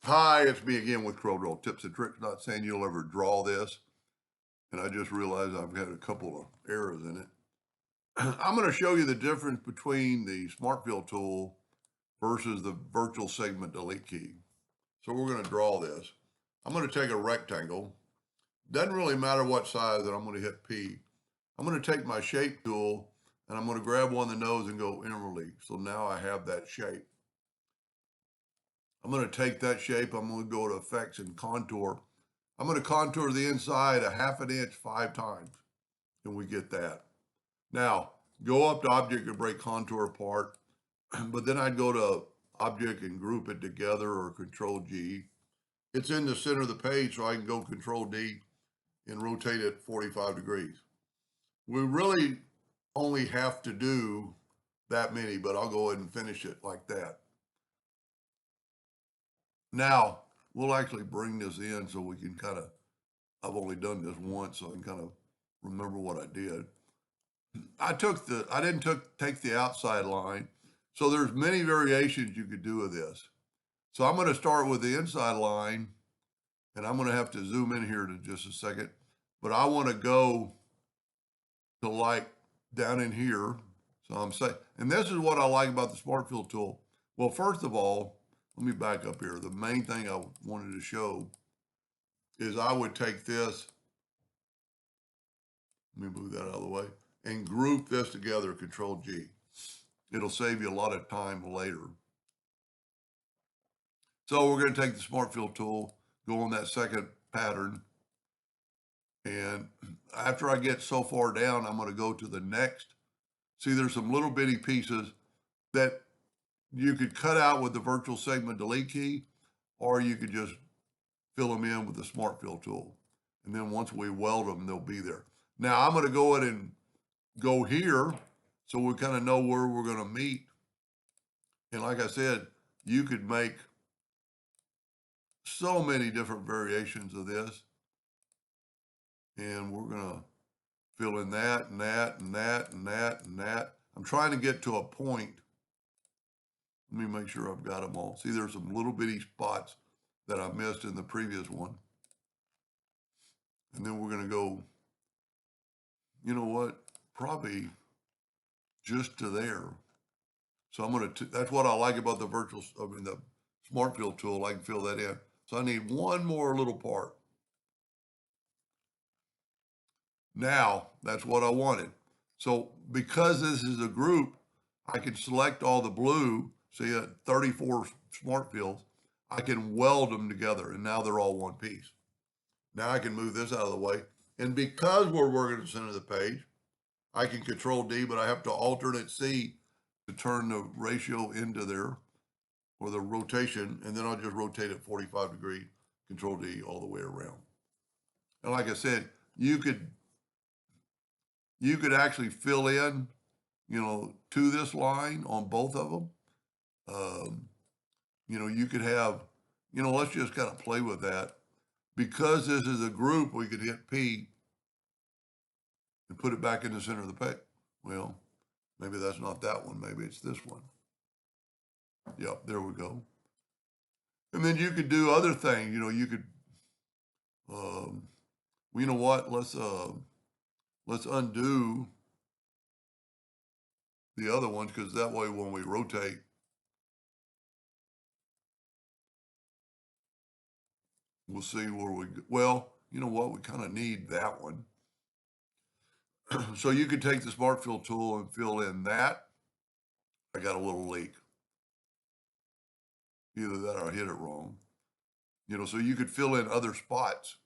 Hi, it's me again with Corel Tips and Tricks. Not saying you'll ever draw this, and I just realized I've got a couple of errors in it. I'm going to show you the difference between the Smart Fill tool versus the virtual segment delete key. So we're going to draw this. I'm going to take a rectangle. Doesn't really matter what size, and I'm going to hit P. I'm going to take my shape tool, and I'm going to grab one of the nose and go inwardly. So now I have that shape. I'm going to take that shape. I'm going to go to effects and contour. I'm going to contour the inside a 1/2 inch 5 times, and we get that. Now, go up to object and break contour apart, but then I'd go to object and group it together or Control G. It's in the center of the page, so I can go Control D and rotate it 45 degrees. We really only have to do that many, but I'll go ahead and finish it like that. Now, we'll actually bring this in so we can kind of, I've only done this once, so I can kind of remember what I did. I didn't take the outside line. So there's many variations you could do of this. So I'm going to start with the inside line, and I'm going to have to zoom in here to just a second, but I want to go to like down in here. So I'm saying, and this is what I like about the Smart Fill tool. Well, first of all, let me back up here. The main thing I wanted to show is I would take this, let me move that out of the way, and group this together, Control G. It'll save you a lot of time later. So we're going to take the Smart Fill tool, go on that second pattern, and after I get so far down, I'm going to go to the next. See, there's some little bitty pieces that you could cut out with the virtual segment delete key, or you could just fill them in with the Smart Fill tool. And then once we weld them, they'll be there. Now I'm going to go ahead and go here so we kind of know where we're going to meet. And like I said, you could make so many different variations of this. And we're going to fill in that and that and that and that and that. I'm trying to get to a point. Let me make sure I've got them all. See, there's some little bitty spots that I missed in the previous one. And then we're going to go, you know what, probably just to there. So I'm going to, that's what I like about the the Smart Fill tool. I can fill that in. So I need one more little part. Now, that's what I wanted. So because this is a group, I can select all the blue, see 34 Smart Fills. I can weld them together, and now they're all one piece. Now I can move this out of the way. And because we're working at the center of the page, I can Control D, but I have to alternate C to turn the ratio into there, or the rotation, and then I'll just rotate it 45 degrees, Control D all the way around. And like I said, you could actually fill in, to this line on both of them. You could have, let's just kind of play with that. Because this is a group, we could hit P and put it back in the center of the page. Well, maybe that's not that one. Maybe it's this one. Yep, there we go. And then you could do other things. You could, you know what? Let's undo the other ones, because that way when we rotate, we'll see where we go. Well, you know what? We kind of need that one. So you could take the Smart Fill tool and fill in that. I got a little leak. Either that or I hit it wrong. So you could fill in other spots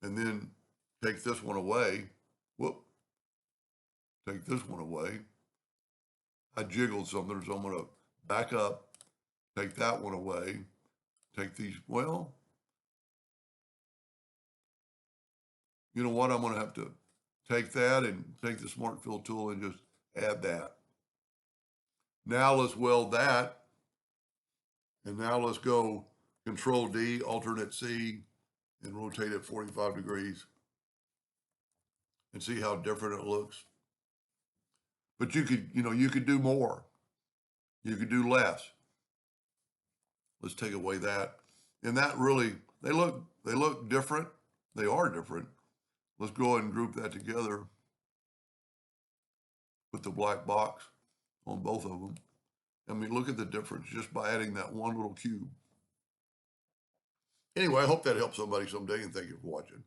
and then take this one away. Whoop. Take this one away. I jiggled something, so I'm going to back up, take that one away, take these. Well, you know what? I'm going to have to take that and take the Smart Fill tool and just add that. Now let's weld that. And now let's go Control D, alternate C, and rotate it 45 degrees and see how different it looks. But you could do more. You could do less. Let's take away that. And that really, they look different. They are different. Let's go ahead and group that together. Put the black box on both of them. I mean, look at the difference just by adding that one little cube. Anyway, I hope that helps somebody someday, and thank you for watching.